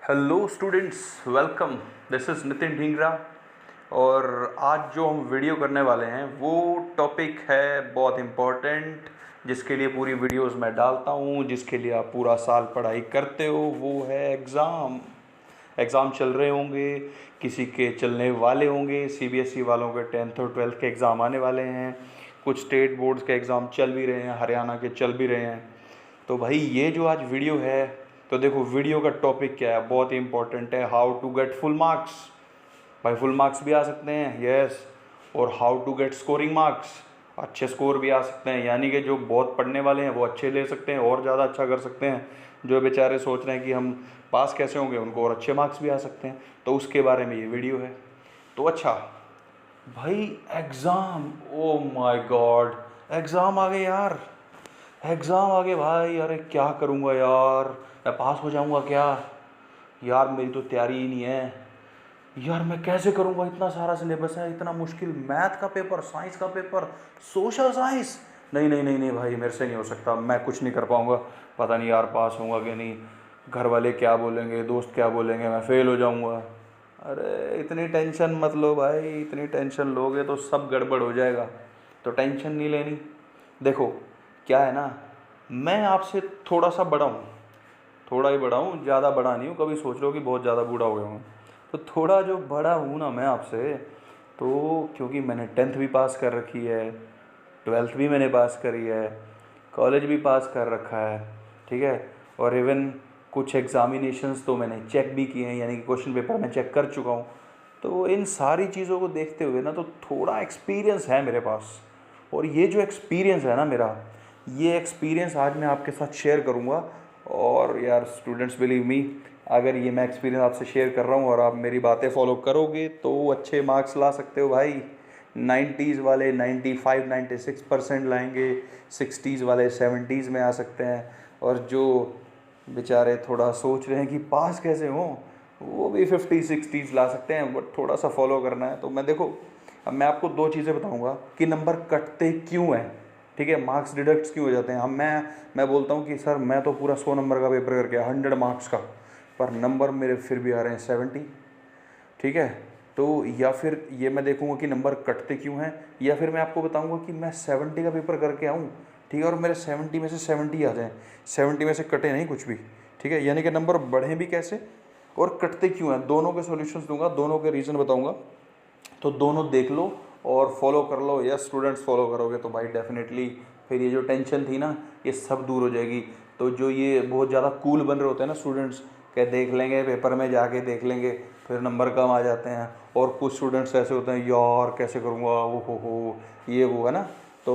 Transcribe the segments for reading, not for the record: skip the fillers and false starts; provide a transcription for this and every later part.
Hello students, welcome. This is Nitin Dhingra. और आज जो हम वीडियो करने वाले हैं वो टॉपिक है बहुत इम्पोर्टेंट, जिसके लिए पूरी वीडियोस मैं डालता हूँ, जिसके लिए आप पूरा साल पढ़ाई करते हो। वो है एग्ज़ाम। एग्ज़ाम चल रहे होंगे, किसी के चलने वाले होंगे। सीबीएसई वालों के 10th और 12th के एग्ज़ाम आने वाले हैं। कुछ स्टेट बोर्ड्स के एग्ज़ाम चल भी रहे हैं, हरियाणा के चल भी रहे हैं। तो भाई ये जो आज वीडियो है, तो देखो वीडियो का टॉपिक क्या है, बहुत ही इंपॉर्टेंट है। How to get full marks. भाई फुल मार्क्स भी आ सकते हैं, यस। और how to get scoring marks, अच्छे स्कोर भी आ सकते हैं। यानी कि जो बहुत पढ़ने वाले हैं वो अच्छे ले सकते हैं और ज़्यादा अच्छा कर सकते हैं। जो बेचारे सोच रहे हैं कि हम पास कैसे होंगे, उनको और अच्छे मार्क्स भी आ सकते हैं। तो उसके बारे में ये वीडियो है। तो अच्छा भाई, exam, oh my god, exam आ गए यार। एग्ज़ाम आ गए भाई। अरे क्या करूँगा यार, मैं पास हो जाऊँगा क्या? यार मेरी तो तैयारी ही नहीं है। यार मैं कैसे करूँगा, इतना सारा सिलेबस है, इतना मुश्किल मैथ का पेपर, साइंस का पेपर, सोशल साइंस। नहीं नहीं नहीं नहीं भाई, मेरे से नहीं हो सकता, मैं कुछ नहीं कर पाऊँगा। पता नहीं यार पास होऊंगा कि नहीं, घर वाले क्या बोलेंगे, दोस्त क्या बोलेंगे, मैं फ़ेल हो जाऊँगा। अरे इतनी टेंशन मत लो भाई, इतनी टेंशन लोगे तो सब गड़बड़ हो जाएगा। तो टेंशन नहीं लेनी। देखो क्या है ना, मैं आपसे थोड़ा सा बड़ा हूँ, थोड़ा ही बड़ा हूँ, ज़्यादा बड़ा नहीं हूँ। कभी सोच लो कि बहुत ज़्यादा बूढ़ा हो गया हूँ। तो थोड़ा जो बड़ा हूँ ना मैं आपसे, तो क्योंकि मैंने 10th भी पास कर रखी है, 12th भी मैंने पास करी है, कॉलेज भी पास कर रखा है, ठीक है। और इवन कुछ एग्ज़ामिनेशंस तो मैंने चेक भी किए हैं, यानी कि क्वेश्चन पेपर मैं चेक कर चुका हूँ। तो इन सारी चीज़ों को देखते हुए ना, तो थोड़ा एक्सपीरियंस है मेरे पास। और ये जो एक्सपीरियंस है ना मेरा, ये एक्सपीरियंस आज मैं आपके साथ शेयर करूँगा। और यार स्टूडेंट्स, बिलीव मी, अगर ये मैं एक्सपीरियंस आपसे शेयर कर रहा हूँ और आप मेरी बातें फॉलो करोगे तो अच्छे मार्क्स ला सकते हो भाई। 90s वाले 95-96% लाएंगे, 60s वाले 70s में आ सकते हैं। और जो बेचारे थोड़ा सोच रहे हैं कि पास कैसे हों, वो भी 50-60s ला सकते हैं। बट थोड़ा सा फॉलो करना है। तो मैं देखो, अब मैं आपको दो चीज़ें बताऊंगा कि नंबर कटते क्यों हैं, ठीक है, मार्क्स डिडक्ट क्यों हो जाते हैं। हम मैं बोलता हूँ कि सर मैं तो पूरा 100 नंबर का पेपर करके 100 मार्क्स का, पर नंबर मेरे फिर भी आ रहे हैं 70, ठीक है। तो या फिर ये मैं देखूंगा कि नंबर कटते क्यों हैं, या फिर मैं आपको बताऊंगा कि मैं 70 का पेपर करके आऊँ, ठीक है, और मेरे 70 में से 70 आ जाएँ, 70 में से कटे नहीं कुछ भी, ठीक है। यानी कि नंबर बढ़े भी कैसे और कटते क्यों हैं, दोनों के सॉल्यूशंस दूंगा, दोनों के रीज़न बताऊंगा। तो दोनों देख लो और फॉलो कर लो। यस स्टूडेंट्स, फॉलो करोगे तो भाई डेफिनेटली फिर ये जो टेंशन थी ना, ये सब दूर हो जाएगी। तो जो ये बहुत ज़्यादा कूल बन रहे होते हैं ना स्टूडेंट्स, क्या देख लेंगे पेपर में जाके देख लेंगे, फिर नंबर कम आ जाते हैं। और कुछ स्टूडेंट्स ऐसे होते हैं, यार कैसे करूँगा, वो हो ये वो है ना। तो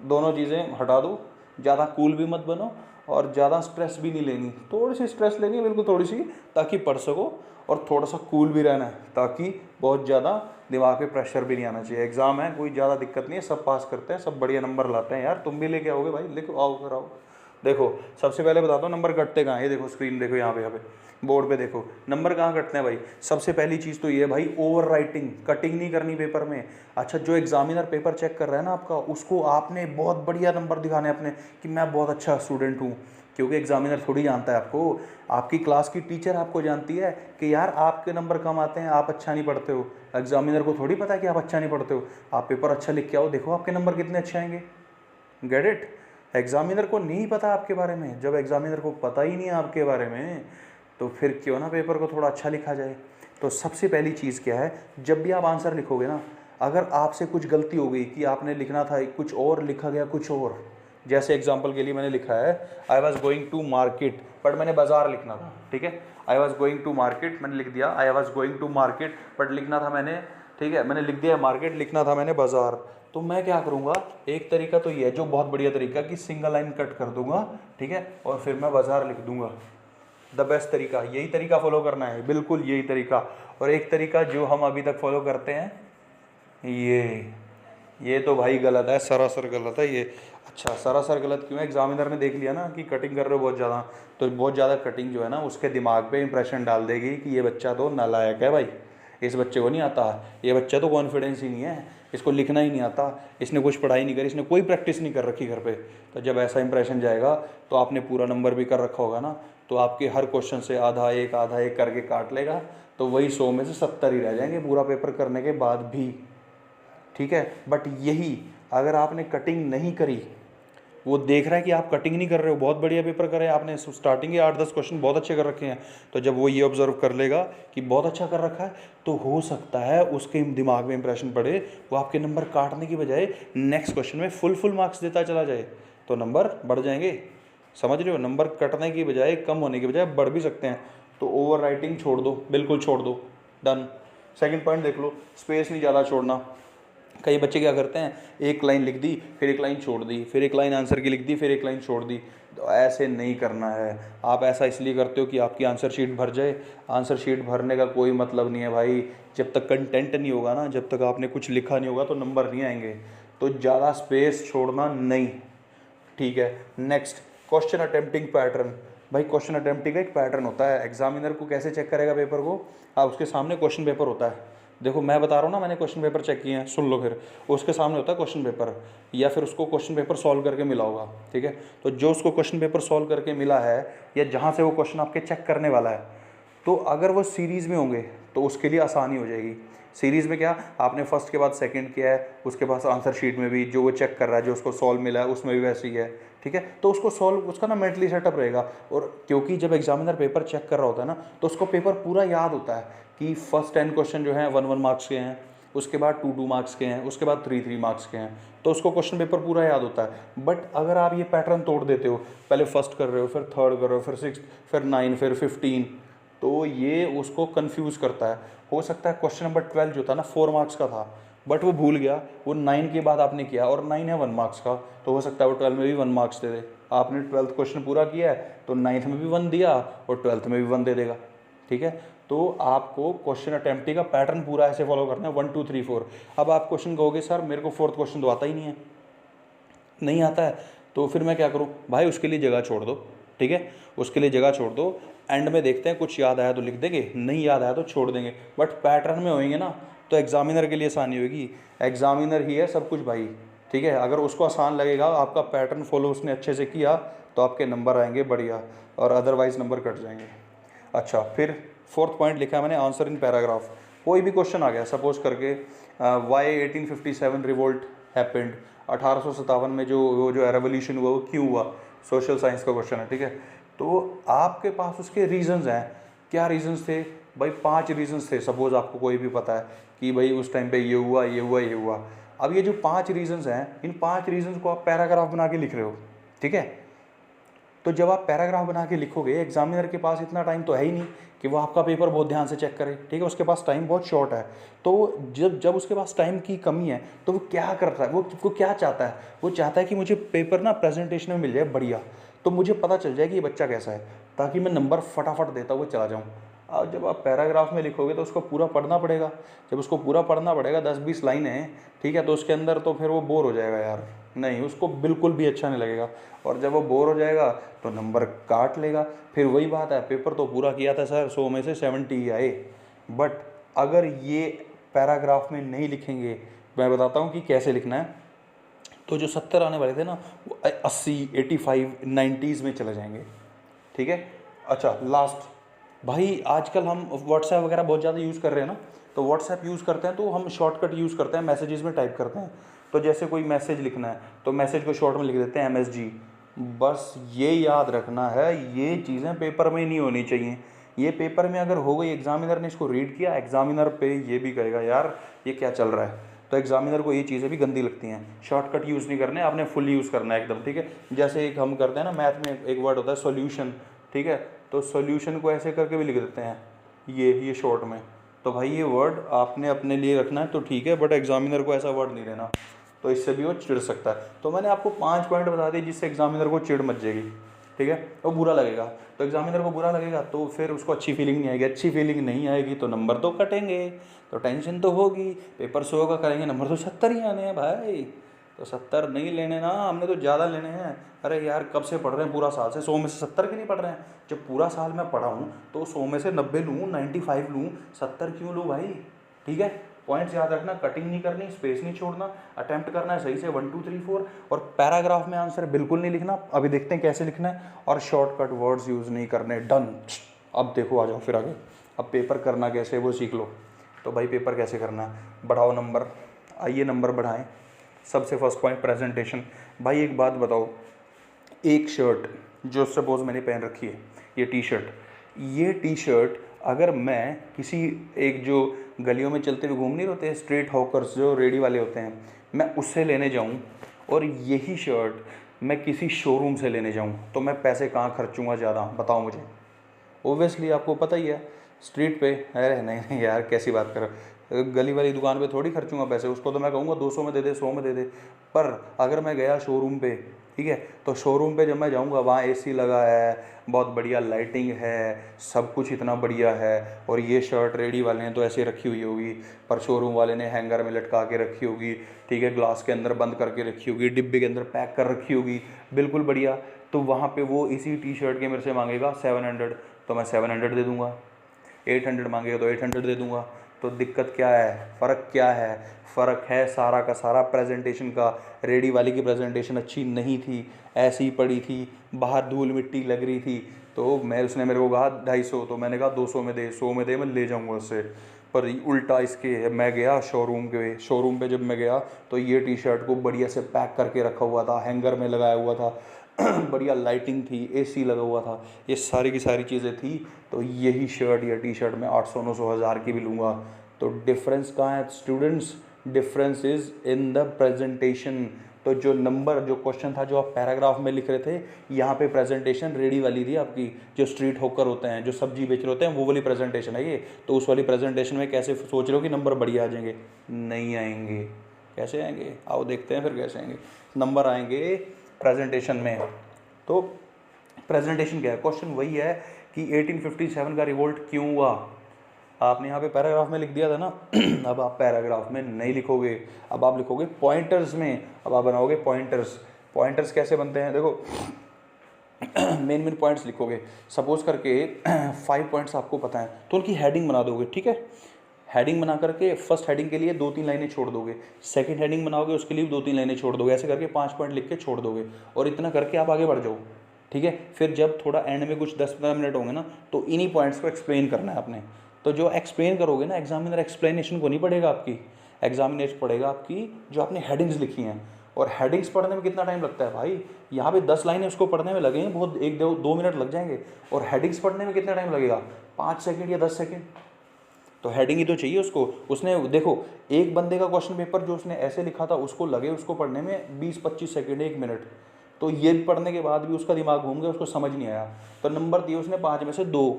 दोनों चीज़ें हटा दो, ज़्यादा कूल भी मत बनो और ज़्यादा स्ट्रेस भी नहीं लेनी। थोड़ी सी स्ट्रेस लेनी है, बिल्कुल थोड़ी सी, ताकि पढ़ सको। और थोड़ा सा कूल भी रहना है, ताकि बहुत ज़्यादा दिमाग पे प्रेशर भी नहीं आना चाहिए। एग्ज़ाम है, कोई ज़्यादा दिक्कत नहीं है, सब पास करते हैं, सब बढ़िया नंबर लाते हैं। यार तुम भी लेके आओगे भाई, लिखो, आओ कर आओ। देखो सबसे पहले बताता हूँ नंबर कटते कहाँ हैं। ये देखो स्क्रीन देखो, यहाँ पे बोर्ड पे देखो नंबर कहाँ कटते हैं भाई। सबसे पहली चीज़ तो ये है भाई, ओवर राइटिंग, कटिंग नहीं करनी पेपर में। अच्छा, जो एग्जामिनर पेपर चेक कर रहा है ना आपका, उसको आपने बहुत बढ़िया नंबर दिखाने अपने कि मैं बहुत अच्छा स्टूडेंट हूँ। क्योंकि एग्जामिनर थोड़ी जानता है आपको, आपकी क्लास की टीचर आपको जानती है कि यार आपके नंबर कम आते हैं, आप अच्छा नहीं पढ़ते हो। एग्जामिनर को थोड़ी पता है कि आप अच्छा नहीं पढ़ते हो। आप पेपर अच्छा लिख के आओ, देखो आपके नंबर कितने अच्छे आएंगे। Get it. एग्जामिनर को नहीं पता आपके बारे में। जब एग्जामिनर को पता ही नहीं है आपके बारे में, तो फिर क्यों ना पेपर को थोड़ा अच्छा लिखा जाए। तो सबसे पहली चीज़ क्या है, जब भी आप आंसर लिखोगे ना, अगर आपसे कुछ गलती हो गई कि आपने लिखना था कुछ और, लिखा गया कुछ और। जैसे एग्जाम्पल के लिए मैंने लिखा है I was going to market, but मैंने बाजार लिखना था, ठीक है। I was going to market मैंने लिख दिया, I was going to market, but लिखना था मैंने, ठीक है, मैंने लिख दिया मार्केट, लिखना था मैंने बाजार। तो मैं क्या करूँगा, एक तरीका तो ये है जो बहुत बढ़िया तरीका, कि सिंगल लाइन कट कर दूंगा, ठीक है, और फिर मैं बाजार लिख दूंगा। द बेस्ट तरीका, यही तरीका फॉलो करना है, बिल्कुल यही तरीका। और एक तरीका जो हम अभी तक फॉलो करते हैं, ये तो भाई गलत है, सरासर गलत है ये। अच्छा, सरासर गलत क्यों है? एग्जामिनर ने देख लिया ना कि कटिंग कर रहे हो बहुत ज़्यादा, तो बहुत ज़्यादा कटिंग जो है ना, उसके दिमाग पे इंप्रेशन डाल देगी कि ये बच्चा तो नालायक है भाई, इस बच्चे को नहीं आता, ये बच्चा तो कॉन्फिडेंस ही नहीं है, इसको लिखना ही नहीं आता, इसने कुछ पढ़ाई नहीं करी, इसने कोई प्रैक्टिस नहीं कर रखी घर पे। तो जब ऐसा इंप्रेशन जाएगा, तो आपने पूरा नंबर भी कर रखा होगा ना, तो आपके हर क्वेश्चन से आधा एक करके काट लेगा, तो वही 100 में से 70 ही रह जाएंगे पूरा पेपर करने के बाद भी, ठीक है। बट यही अगर आपने कटिंग नहीं करी, वो देख रहा है कि आप कटिंग नहीं कर रहे हो, बहुत बढ़िया पेपर करे आपने, स्टार्टिंग के 8-10 क्वेश्चन बहुत अच्छे कर रखे हैं, तो जब वो ये ऑब्जर्व कर लेगा कि बहुत अच्छा कर रखा है, तो हो सकता है उसके दिमाग में इंप्रेशन पड़े, वो आपके नंबर काटने की बजाय नेक्स्ट क्वेश्चन में फुल मार्क्स देता चला जाए, तो नंबर बढ़ जाएंगे। समझ रहे हो, नंबर कटने की बजाय, कम होने की बजाय बढ़ भी सकते हैं। तो ओवर राइटिंग छोड़ दो, बिल्कुल छोड़ दो, डन। सेकंड पॉइंट देख लो, स्पेस नहीं ज़्यादा छोड़ना। कई बच्चे क्या करते हैं, एक लाइन लिख दी, फिर एक लाइन छोड़ दी, फिर एक लाइन आंसर की लिख दी, फिर एक लाइन छोड़ दी। तो ऐसे नहीं करना है। आप ऐसा इसलिए करते हो कि आपकी आंसर शीट भर जाए। आंसर शीट भरने का कोई मतलब नहीं है भाई, जब तक कंटेंट नहीं होगा ना, जब तक आपने कुछ लिखा नहीं होगा तो नंबर नहीं आएंगे। तो ज़्यादा स्पेस छोड़ना नहीं, ठीक है। Next, question attempting pattern. भाई क्वेश्चन अटेम्प्टिंग का एक पैटर्न होता है। एग्जामिनर को कैसे चेक करेगा पेपर को, आप उसके सामने क्वेश्चन पेपर होता है, देखो मैं बता रहा हूँ ना, मैंने क्वेश्चन पेपर चेक किए हैं, सुन लो। फिर उसके सामने होता है क्वेश्चन पेपर, या फिर उसको क्वेश्चन पेपर सॉल्व करके मिला होगा, ठीक है। तो जो उसको क्वेश्चन पेपर सॉल्व करके मिला है, या जहाँ से वो क्वेश्चन आपके चेक करने वाला है, तो अगर वो सीरीज़ में होंगे तो उसके लिए आसानी हो जाएगी। सीरीज़ में क्या, आपने फर्स्ट के बाद सेकंड किया है, उसके पास आंसर शीट में भी जो वो चेक कर रहा है, जो उसको सॉल्व मिला है उसमें भी वैसे ही है, ठीक है। तो उसको सॉल्व, उसका ना मेंटली सेटअप रहेगा। और क्योंकि जब एग्जामिनर पेपर चेक कर रहा होता है ना, तो उसको पेपर पूरा याद होता है कि फर्स्ट 10 क्वेश्चन जो हैं 1-1 मार्क्स के हैं, उसके बाद 2-2 मार्क्स के हैं, उसके बाद 3-3 मार्क्स के हैं। तो उसको क्वेश्चन पेपर पूरा याद होता है। बट अगर आप ये पैटर्न तोड़ देते हो, पहले फर्स्ट कर रहे हो, फिर थर्ड कर रहे हो, फिर 6, फिर 9, फिर 15, तो ये उसको कंफ्यूज करता है। हो सकता है क्वेश्चन नंबर 12 जो था ना 4 मार्क्स का था, बट वो भूल गया, वो 9 के बाद आपने किया, और 9 है 1 मार्क्स का, तो हो सकता है वो 12 में भी 1 मार्क्स दे दे। आपने 12th क्वेश्चन पूरा किया है, तो 9th में भी 1 दिया और 12th में भी 1 दे देगा, ठीक है। तो आपको क्वेश्चन अटेम्प्टी का पैटर्न पूरा ऐसे फॉलो करना है, 1 2 3 4। अब आप क्वेश्चन कहोगे सर मेरे को 4th क्वेश्चन तो आता ही नहीं है, नहीं आता है, तो फिर मैं क्या करूँ भाई, उसके लिए जगह छोड़ दो, ठीक है, उसके लिए जगह छोड़ दो। एंड में देखते हैं, कुछ याद आया तो लिख देंगे, नहीं याद आया तो छोड़ देंगे। बट पैटर्न में होएंगे ना, तो एग्जामिनर के लिए आसानी होगी। एग्जामिनर ही है सब कुछ भाई, ठीक है। अगर उसको आसान लगेगा, आपका पैटर्न फॉलो उसने अच्छे से किया, तो आपके नंबर आएंगे बढ़िया, और अदरवाइज नंबर कट जाएंगे। अच्छा, फिर 4th पॉइंट लिखा है मैंने, आंसर इन पैराग्राफ। कोई भी क्वेश्चन आ गया, सपोज करके वाई 1857 रिवोल्ट हैपेंड, 1857 में जो रेवोल्यूशन हुआ वो क्यों हुआ, सोशल साइंस का क्वेश्चन है, ठीक है। तो आपके पास उसके रीजंस हैं। क्या रीजंस थे भाई, 5 रीजंस थे। सपोज आपको कोई भी पता है कि भाई उस टाइम पे ये हुआ, ये हुआ, ये हुआ। अब ये जो 5 रीजंस हैं, इन 5 रीजंस को आप पैराग्राफ बना के लिख रहे हो, ठीक है। तो जब आप पैराग्राफ बना के लिखोगे, एग्जामिनर के पास इतना टाइम तो है ही नहीं कि वो आपका पेपर बहुत ध्यान से चेक करे, ठीक है। उसके पास टाइम बहुत शॉर्ट है। तो जब उसके पास टाइम की कमी है, तो वो क्या कर रहा है, वो क्या चाहता है, वो चाहता है कि मुझे पेपर ना प्रेजेंटेशन में मिल जाए बढ़िया, तो मुझे पता चल जाए कि ये बच्चा कैसा है, ताकि मैं नंबर फटाफट देता हुआ चला जाऊँ। अब जब आप पैराग्राफ में लिखोगे तो उसको पूरा पढ़ना पड़ेगा। जब उसको पूरा पढ़ना पड़ेगा, 10-20 लाइनें हैं, ठीक है, तो उसके अंदर तो फिर वो बोर हो जाएगा यार, नहीं, उसको बिल्कुल भी अच्छा नहीं लगेगा। और जब वो बोर हो जाएगा तो नंबर काट लेगा। फिर वही बात है, पेपर तो पूरा किया था सर, 100 में से 70 ही आए। बट अगर ये पैराग्राफ में नहीं लिखेंगे, मैं बताता हूँ कि कैसे लिखना है, तो जो 70 आने वाले थे ना, वो 80, 85, 90s में चले जाएंगे, ठीक है। अच्छा, लास्ट भाई, आजकल हम व्हाट्सएप वगैरह बहुत ज़्यादा यूज़ कर रहे हैं ना, तो व्हाट्सएप यूज़ करते हैं तो हम शॉर्टकट यूज़ करते हैं, मैसेजेस में टाइप करते हैं। तो जैसे कोई मैसेज लिखना है, तो मैसेज को शॉर्ट में लिख देते हैं MSG। बस ये याद रखना है, ये चीज़ें पेपर में नहीं होनी चाहिए। ये पेपर में अगर हो गई, एग्जामिनर ने इसको रीड किया, एग्जामिनर पे ये भी कहेगा यार ये क्या चल रहा है। तो एग्जामिनर को ये चीज़ें भी गंदी लगती हैं। शॉर्टकट यूज़ नहीं करने, आपने फुल यूज़ करना है एकदम, ठीक है। जैसे एक हम करते हैं ना, मैथ में एक वर्ड होता है सॉल्यूशन, ठीक है, तो सॉल्यूशन को ऐसे करके भी लिख देते हैं, ये शॉर्ट में। तो भाई ये वर्ड आपने अपने लिए रखना है तो ठीक है, बट एग्जामिनर को ऐसा वर्ड नहीं देना, तो इससे भी वो चिढ़ सकता है। तो मैंने आपको 5 पॉइंट बता दिए जिससे एग्जामिनर को चिढ़ मच जाएगी, ठीक है, वो बुरा लगेगा। तो एग्जामिनर को बुरा लगेगा तो फिर उसको अच्छी फीलिंग नहीं आएगी, अच्छी फीलिंग नहीं आएगी तो नंबर तो कटेंगे, तो टेंशन तो होगी। पेपर 100 का करेंगे, नंबर तो 70 ही आने हैं भाई। तो 70 नहीं लेने ना, हमने तो ज़्यादा लेने हैं। अरे यार कब से पढ़ रहे हैं पूरा साल से, 100 में से 70 क्यों नहीं पढ़ रहे हैं। जब पूरा साल मैं पढ़ा हूँ तो 100 में से 90 लूँ, 95 लूँ, 70 क्यों लूँ भाई, ठीक है। पॉइंट्स याद रखना, कटिंग नहीं करनी, स्पेस नहीं छोड़ना, अटेम्प्ट करना है सही से 1 2 3 4, और पैराग्राफ में आंसर बिल्कुल नहीं लिखना। अभी देखते हैं कैसे लिखना है, और शॉर्टकट वर्ड्स यूज़ नहीं करने। डन। अब देखो आ जाओ फिर आगे, अब पेपर करना कैसे वो सीख लो। तो भाई पेपर कैसे करना है, बढ़ाओ नंबर, आइए नंबर बढ़ाएं। सबसे फर्स्ट पॉइंट प्रेजेंटेशन। भाई एक बात बताओ, एक शर्ट जो सपोज मैंने पहन रखी है, ये टी शर्ट अगर मैं किसी एक जो गलियों में चलते हुए घूम नहीं होते हैं स्ट्रीट हॉकर्स जो रेडी वाले होते हैं, मैं उससे लेने जाऊं और यही शर्ट मैं किसी शोरूम से लेने जाऊं, तो मैं पैसे कहाँ खर्चूंगा ज़्यादा, बताओ मुझे। ओबियसली आपको पता ही है, स्ट्रीट पे। अरे नहीं यार कैसी बात कर, गली वाली दुकान पे थोड़ी खर्चूंगा पैसे, उसको तो मैं कहूँगा 200 में दे दे, 100 में दे दे। पर अगर मैं गया शोरूम पे, ठीक है, तो शोरूम पे जब मैं जाऊँगा वहाँ एसी लगा है, बहुत बढ़िया लाइटिंग है, सब कुछ इतना बढ़िया है, और ये शर्ट रेडी वाले ने तो ऐसे रखी हुई होगी, पर शोरूम वाले ने हैंगर में लटका के रखी होगी, ठीक है, ग्लास के अंदर बंद करके रखी होगी, डिब्बे के अंदर पैक कर रखी होगी, बिल्कुल बढ़िया। तो वहाँ पे वो इसी टी शर्ट के मेरे से मांगेगा 700, तो मैं 700 दे दूँगा। 800 मांगेगा तो 800 दे दूँगा। तो दिक्कत क्या है, फ़र्क क्या है? फ़र्क है सारा का सारा प्रेजेंटेशन का। रेडी वाली की प्रेजेंटेशन अच्छी नहीं थी, ऐसी ही पड़ी थी, बाहर धूल मिट्टी लग रही थी, तो उसने मेरे को कहा 250, तो मैंने कहा 200 में दे, 100 में दे, मैं ले जाऊँगा उससे। पर उल्टा इसके मैं गया शोरूम पे जब मैं गया तो ये टी शर्ट को बढ़िया से पैक करके रखा हुआ था, हैंगर में लगाया हुआ था, बढ़िया लाइटिंग थी, एसी लगा हुआ था, ये सारी की सारी चीज़ें थी। तो यही शर्ट या टी शर्ट मैं 800 900 हज़ार की भी लूँगा। तो डिफरेंस कहाँ है students? Difference is in the presentation. तो जो नंबर, जो क्वेश्चन था जो आप पैराग्राफ में लिख रहे थे, यहाँ पे प्रेजेंटेशन रेडी वाली थी आपकी। जो स्ट्रीट होकर होते हैं, जो सब्जी बेच रहे होते हैं, वो वाली प्रेजेंटेशन है ये। तो उस वाली प्रेजेंटेशन में कैसे सोच रहे हो कि नंबर बढ़िया आ जाएंगे? नहीं आएंगे। कैसे आएंगे? आओ देखते हैं फिर कैसे आएंगे। नंबर आएंगे प्रेजेंटेशन में। तो प्रेजेंटेशन क्या है? क्वेश्चन वही है कि 1857 का रिवोल्ट क्यों हुआ। आपने यहाँ पे पैराग्राफ में लिख दिया था ना अब आप पैराग्राफ में नहीं लिखोगे, अब आप लिखोगे पॉइंटर्स में। अब आप बनाओगे पॉइंटर्स। पॉइंटर्स कैसे बनते हैं देखो, मेन पॉइंट्स लिखोगे। सपोज करके 5 पॉइंट्स आपको पता है, तो उनकी हेडिंग बना दोगे, ठीक है। हेडिंग बना करके फर्स्ट हेडिंग के लिए 2-3 लाइनें छोड़ दोगे, सेकंड हेडिंग बनाओगे उसके लिए 2-3 लाइनें छोड़ दोगे, ऐसे करके 5 पॉइंट लिख के छोड़ दोगे, और इतना करके आप आगे बढ़ जाओ, ठीक है। फिर जब थोड़ा एंड में कुछ 10-15 मिनट होंगे ना, तो इन्हीं पॉइंट्स को एक्सप्लेन करना है आपने। तो जो एक्सप्लेन करोगे ना, एग्जामिनर एक्सप्लेनेशन को नहीं पढ़ेगा आपकी, एग्जामिनेशन पढ़ेगा आपकी जो आपने हेडिंग्स लिखी हैं। और हेडिंग्स पढ़ने में कितना टाइम लगता है भाई? यहाँ पे 10 लाइनें उसको पढ़ने में लगेंगे बहुत, 1-2 मिनट लग जाएंगे। और हेडिंग्स पढ़ने में कितना टाइम लगेगा? 5 सेकंड या 10 सेकंड। तो हेडिंग ही तो चाहिए उसको। उसने देखो, एक बंदे का क्वेश्चन पेपर जो उसने ऐसे लिखा था, उसको लगे उसको पढ़ने में 20-25 सेकंड, 1 मिनट। तो ये पढ़ने के बाद भी उसका दिमाग घूम गया, उसको समझ नहीं आया, तो नंबर दिए उसने 5 में से 2।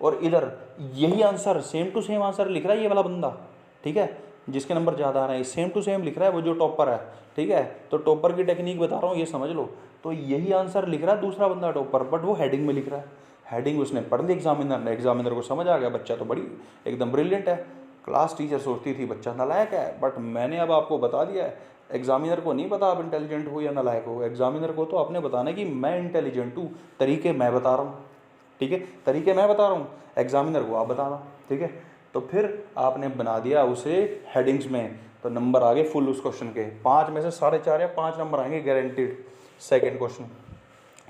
और इधर यही answer, same to same answer लिख रहा है ये वाला बंदा, ठीक है, जिसके नंबर ज़्यादा आ रहे हैं, सेम टू सेम लिख रहा है वो जो टॉपर है, ठीक है। तो टॉपर की टेक्निक बता रहा हूँ, ये समझ लो। तो यही आंसर लिख रहा है दूसरा बंदा टॉपर, बट वो हेडिंग में लिख रहा है। हेडिंग उसने पढ़ ली एग्जामिनर ने, एग्जामिनर को समझ आ गया, बच्चा तो बड़ी एकदम ब्रिलियंट है। क्लास टीचर सोचती थी बच्चा नालायक है, बट मैंने अब आपको बता दिया है। एग्जामिनर को नहीं पता आप इंटेलिजेंट हो या नालायक हो, एग्जामिनर को तो आपने बताना है कि मैं इंटेलिजेंट हूँ, तरीके मैं बता रहा हूँ, ठीक है, तरीके मैं बता रहा हूँ, एग्जामिनर को आप बता रहा, ठीक है। तो फिर आपने बना दिया उसे हेडिंग्स में, तो नंबर आ गए फुल उस क्वेश्चन के। 5 में से 4.5 या 5 नंबर आएंगे गारंटीड। सेकंड क्वेश्चन,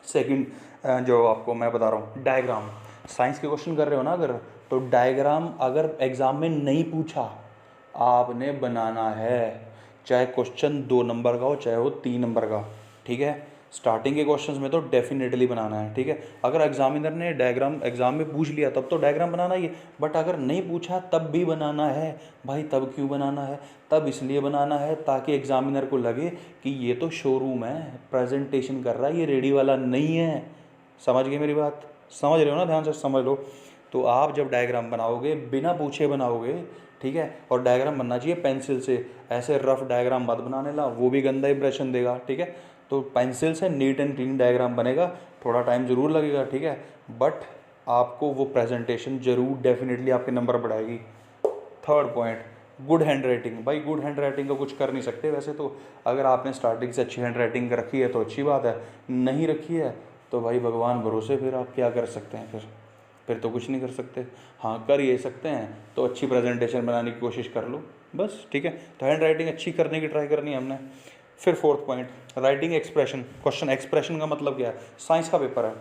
सेकंड जो आपको मैं बता रहा हूँ, डायग्राम। साइंस के क्वेश्चन कर रहे हो ना अगर, तो डायग्राम अगर एग्जाम में नहीं पूछा, आपने बनाना है, चाहे क्वेश्चन 2 नंबर का हो चाहे हो 3 नंबर का, ठीक है। स्टार्टिंग के क्वेश्चंस में तो डेफिनेटली बनाना है, ठीक है। अगर एग्जामिनर ने डायग्राम एग्जाम में पूछ लिया तब तो डायग्राम बनाना ही है, बट अगर नहीं पूछा तब भी बनाना है। भाई तब क्यों बनाना है? तब इसलिए बनाना है ताकि एग्जामिनर को लगे कि ये तो शोरूम है, प्रेजेंटेशन कर रहा है, ये रेडी वाला नहीं है। समझ गए मेरी बात? समझ रहे हो ना? ध्यान से समझ लो। तो आप जब डायग्राम बनाओगे बिना पूछे बनाओगे, ठीक है। और डायग्राम बनना चाहिए पेंसिल से, ऐसे रफ डायग्राम मत बनाने ला, वो भी गंदा इंप्रेशन देगा, ठीक है। तो पेंसिल से नीट एंड क्लीन डायग्राम बनेगा, थोड़ा टाइम ज़रूर लगेगा, ठीक है, बट आपको वो प्रेजेंटेशन ज़रूर डेफिनेटली आपके नंबर बढ़ाएगी। Third point, good hand writing. भाई गुड हैंड राइटिंग का कुछ कर नहीं सकते वैसे तो, अगर आपने स्टार्टिंग से अच्छी हैंड राइटिंग रखी है तो अच्छी बात है, नहीं रखी है तो भाई भगवान भरोसे, फिर आप क्या कर सकते हैं, फिर तो कुछ नहीं कर सकते। हाँ, कर ये सकते हैं तो अच्छी प्रेजेंटेशन बनाने की कोशिश कर लो बस, ठीक है। तो हैंड राइटिंग अच्छी करने की ट्राई करनी है हमने। फिर fourth point, writing expression. Question expression का मतलब क्या है? साइंस का पेपर है,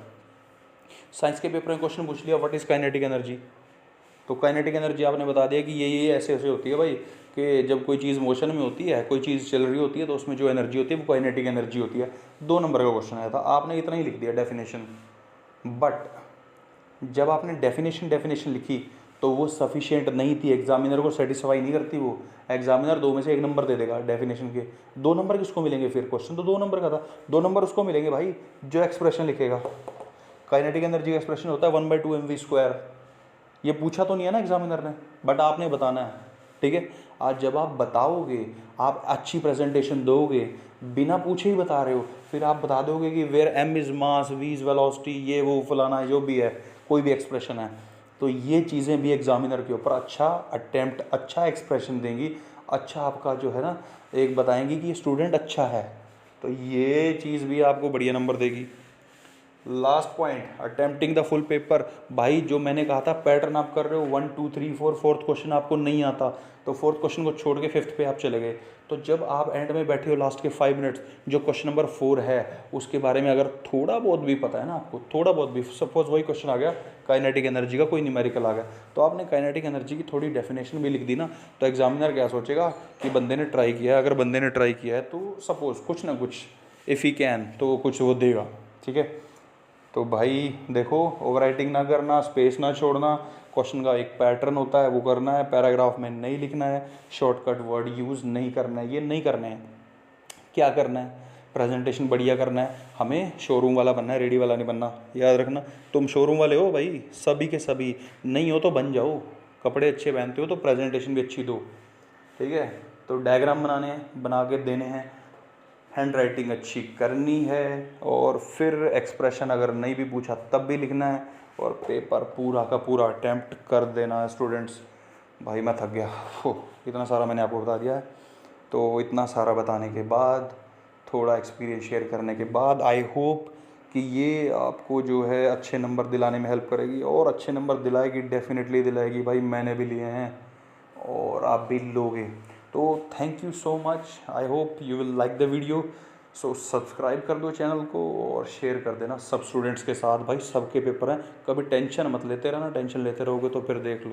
साइंस के पेपर में क्वेश्चन पूछ लिया व्हाट इज़ काइनेटिक एनर्जी, तो काइनेटिक एनर्जी आपने बता दिया कि ये ऐसे ऐसे होती है भाई, कि जब कोई चीज़ मोशन में होती है, कोई चीज़ चल रही होती है, तो उसमें जो एनर्जी होती है वो काइनेटिक एनर्जी होती है। 2 नंबर का क्वेश्चन आया था, आपने इतना ही लिख दिया डेफिनेशन। बट जब आपने डेफिनेशन लिखी तो वो सफिशिएंट नहीं थी, एग्जामिनर को सेटिस्फाई नहीं करती वो। एग्जामिनर 2 में से 1 नंबर दे देगा डेफिनेशन के। 2 नंबर किसको मिलेंगे फिर? क्वेश्चन तो 2 नंबर का था। 2 नंबर उसको मिलेंगे भाई जो एक्सप्रेशन लिखेगा। काइनेटिक एनर्जी का एक्सप्रेशन होता है 1/2 mv²। ये पूछा तो नहीं है ना एग्जामिनर ने, बट आपने बताना है, ठीक है। आज जब आप बताओगे, आप अच्छी प्रेजेंटेशन दोगे, बिना पूछे ही बता रहे हो, फिर आप बता दोगे कि where m is mass, v is velocity, ये वो फलाना जो भी है, कोई भी एक्सप्रेशन है, तो ये चीज़ें भी एग्जामिनर के ऊपर अच्छा अटेम्प्ट, अच्छा एक्सप्रेशन देंगी, अच्छा आपका जो है ना एक बताएंगी कि ये स्टूडेंट अच्छा है, तो ये चीज़ भी आपको बढ़िया नंबर देगी। Last point, attempting the full paper. भाई जो मैंने कहा था पैटर्न आप कर रहे हो 1 2 3 4, फोर्थ क्वेश्चन आपको नहीं आता, तो फोर्थ क्वेश्चन को छोड़ के फिफ्थ पे आप चले गए। तो जब आप एंड में बैठे हो लास्ट के 5 मिनट्स, जो क्वेश्चन नंबर 4 है उसके बारे में अगर थोड़ा बहुत भी पता है ना आपको, थोड़ा बहुत भी, सपोज वही क्वेश्चन आ गया काइनेटिक एनर्जी का, कोई न्यूमेरिकल आ गया, तो आपने काइनेटिक एनर्जी की थोड़ी डेफिनेशन भी लिख दी ना, तो एग्जामिनर क्या सोचेगा कि बंदे ने ट्राई किया है। अगर बंदे ने ट्राई किया है तो सपोज कुछ ना कुछ, इफ़ ही कैन, तो कुछ वो देगा, ठीक है। तो भाई देखो, ओवर राइटिंग ना करना, स्पेस ना छोड़ना, क्वेश्चन का एक पैटर्न होता है वो करना है, पैराग्राफ में नहीं लिखना है, शॉर्टकट वर्ड यूज़ नहीं करना है, ये नहीं करने हैं। क्या करना है? प्रेजेंटेशन बढ़िया करना है, हमें शोरूम वाला बनना है, रेडी वाला नहीं बनना, याद रखना। तुम शोरूम वाले हो भाई, सभी के सभी, नहीं हो तो बन जाओ, कपड़े अच्छे पहनते हो तो प्रेजेंटेशन भी अच्छी दो, ठीक है। तो डायग्राम बनाने हैं, बना के देने हैं, हैंड राइटिंग अच्छी करनी है, और फिर एक्सप्रेशन अगर नहीं भी पूछा तब भी लिखना है, और पेपर पूरा का पूरा अटैम्प्ट कर देना है स्टूडेंट्स। भाई मैं थक गया, इतना सारा मैंने आपको बता दिया है। तो इतना सारा बताने के बाद, थोड़ा एक्सपीरियंस शेयर करने के बाद, आई होप कि ये आपको जो है अच्छे नंबर दिलाने में हेल्प करेगी, और अच्छे नंबर दिलाएगी, डेफिनेटली दिलाएगी भाई, मैंने भी लिए हैं और आप भी लोगे। तो thank you so much, I hope you will like the video. So subscribe कर दो चैनल को और शेयर कर देना सब स्टूडेंट्स के साथ। भाई सबके पेपर हैं, कभी टेंशन मत लेते रहना, टेंशन लेते रहोगे तो फिर देख लो।